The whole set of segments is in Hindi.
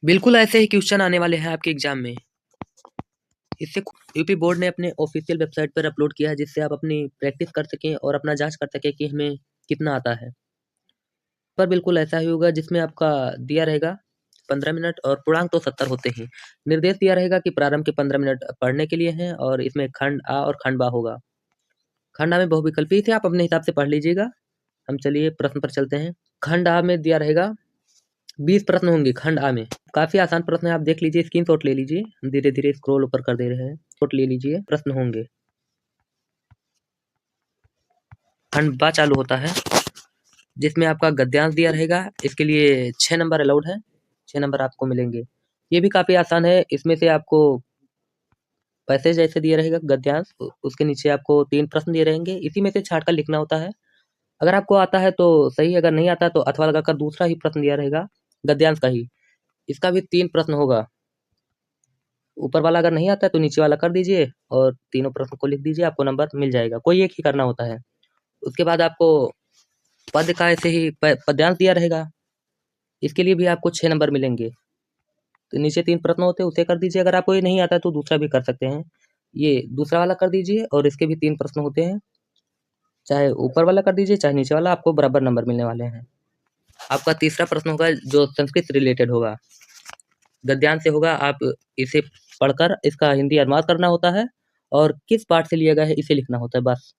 बिल्कुल ऐसे ही क्वेश्चन आने वाले हैं आपके एग्जाम में। इससे यूपी बोर्ड ने अपने ऑफिशियल वेबसाइट पर अपलोड किया है, जिससे आप अपनी प्रैक्टिस कर सकें और अपना जांच कर सकें कि हमें कितना आता है। पर बिल्कुल ऐसा ही होगा जिसमें आपका दिया रहेगा 15 मिनट और पूर्णांक तो 70 होते हैं। निर्देश दिया रहेगा कि प्रारंभ के 15 मिनट पढ़ने के लिए हैं और इसमें खंड आ और खंड बा होगा। खंड आ में बहुविकल्पी थे, आप अपने हिसाब से पढ़ लीजिएगा। हम चलिए प्रश्न पर चलते हैं। खंड आ में दिया रहेगा 20 प्रश्न होंगे खंड आ में। काफी आसान प्रश्न है, आप देख लीजिए, स्क्रीनशॉट ले लीजिए। हम धीरे-धीरे स्क्रॉल ऊपर कर दे रहे हैं। शॉट ले लीजिए, प्रश्न होंगे। खंड बा चालू होता है, जिसमें आपका गद्यांश दिया रहेगा। इसके लिए 6 नंबर अलाउड है, 6 नंबर आपको मिलेंगे। ये भी काफी आसान है, इसमें से आपको पैसेज जैसे दिया रहेगा गद्यांश, उसके नीचे आपको 3 प्रश्न दिए रहेंगे, इसी में से छाँट कर लिखना होता है। अगर आपको आता है तो सही, अगर नहीं आता तो अथवा लगाकर दूसरा ही प्रश्न दिया रहेगा गद्यांश का ही। इसका भी 3 प्रश्न होगा। ऊपर वाला अगर नहीं आता है तो नीचे वाला कर दीजिए और तीनों प्रश्न को लिख दीजिए, आपको नंबर मिल जाएगा। कोई एक ही करना होता है। उसके बाद आपको पद का ऐसे ही पद्यांश दिया रहेगा, इसके लिए भी आपको 6 नंबर मिलेंगे। तो नीचे 3 प्रश्न होते हैं, उसे कर दीजिए। अगर आपको ये नहीं आता है तो दूसरा भी कर सकते हैं। ये दूसरा वाला कर दीजिए और इसके भी 3 प्रश्न होते हैं। चाहे ऊपर वाला कर दीजिए, चाहे नीचे वाला, आपको बराबर नंबर मिलने वाले हैं। आपका तीसरा प्रश्न होगा जो संस्कृत से रिलेटेड होगा। गद्यांश से होगा, आप इसे पढ़कर इसका हिंदी अनुवाद करना होता है और किस पाठ से लिया गया है इसे लिखना होता है, बस।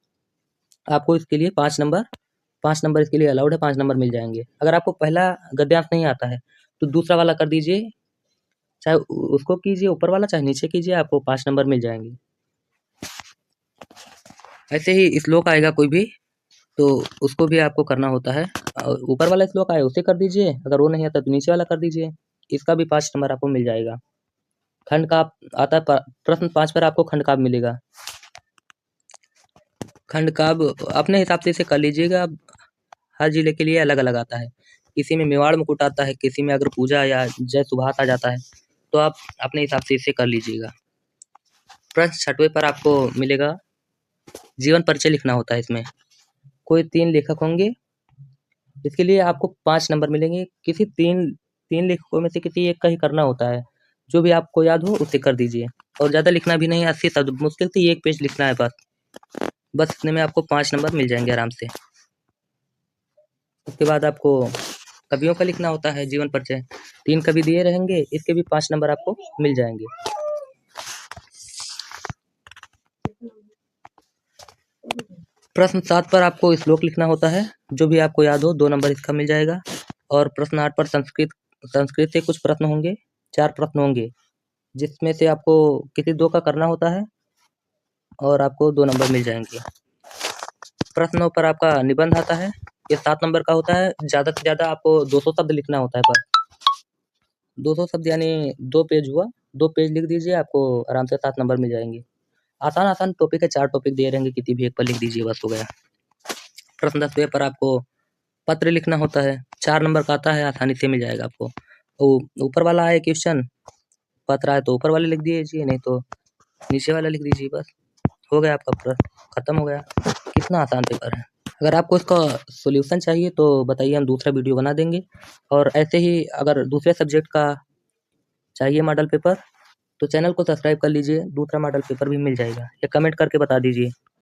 आपको इसके लिए 5 नंबर इसके लिए अलाउड है, 5 नंबर मिल जाएँगे। अगर आपको पहला गद्यांश नहीं आता है, तो दूसरा वाला कर दीजिए, चाहे उसको कीजिए ऊपर वाला, चाहे नीचे कीजिए, आपको 5 नंबर मिल जाएँगे। ऐसे ही श्लोक आएगा कोई भी, तो उसको भी आपको करना होता है। ऊपर वाला श्लोक आए उसे कर दीजिए, अगर वो नहीं आता तो नीचे वाला कर दीजिए। इसका भी 5 नंबर आपको मिल जाएगा। खंड का आता है प्रश्न 5 पर आपको खंड काव्य मिलेगा। खंड काव्य अपने हिसाब से इसे कर लीजिएगा, हर जिले के लिए अलग-अलग आता है। किसी में मेवाड़ मुकुट आता है, किसी में अग्र पूजा या जय सुभाष आ जाता है, तो आप अपने हिसाब से इसे कर लीजिएगा। प्रश्न 6वें पर आपको मिलेगा जीवन परिचय लिखना होता है इसमें। कोई 3 लेखक होंगे, इसके लिए आपको 5 नंबर मिलेंगे। किसी 3 लेखकों में से किसी एक का ही करना होता है। जो भी आपको याद हो उसे कर दीजिए और ज़्यादा लिखना भी नहीं है, 80 शब्द, मुश्किल से 1 पेज लिखना है बस। बस इतने में आपको 5 नंबर मिल जाएँगे आराम से। उसके बाद आपको कवियों का लिखना होता है जीवन परिचय। 3 कवि दिए रहेंगे, इसके भी 5 नंबर आपको मिल जाएँगे। प्रश्न 7 पर आपको श्लोक लिखना होता है, जो भी आपको याद हो 2 नंबर इसका मिल जाएगा। और प्रश्न 8 पर संस्कृत से कुछ प्रश्न होंगे, 4 प्रश्न होंगे, जिसमें से आपको किसी 2 का करना होता है और आपको 2 नंबर मिल जाएँगे। प्रश्न 9 पर आपका निबंध आता है, ये 7 नंबर का होता है। ज़्यादा से ज़्यादा आपको 200 शब्द लिखना होता है बस। 200 शब्द यानी 2 पेज हुआ, 2 पेज लिख दीजिए, आपको आराम से 7 नंबर मिल जाएँगे। आसान-आसान टॉपिक है, 4 टॉपिक दिए रहेंगे, किसी भी एक पर लिख दीजिए, बस हो गया। प्रश्न 10वें पर आपको पत्र लिखना होता है, 4 नंबर का आता है, आसानी से मिल जाएगा आपको। ऊपर वाला आए क्वेश्चन, पत्र आए तो ऊपर वाले लिख दीजिए, नहीं तो नीचे वाला लिख दीजिए, बस हो गया आपका प्रश्न, खत्म हो गया। कितना आसान पेपर है। अगर आपको इसका सॉल्यूशन चाहिए तो बताइए, हम दूसरा वीडियो बना देंगे। और ऐसे ही अगर दूसरे सब्जेक्ट का चाहिए मॉडल पेपर, तो चैनल को सब्सक्राइब कर लीजिए, दूसरा मॉडल पेपर भी मिल जाएगा, या कमेंट करके बता दीजिए।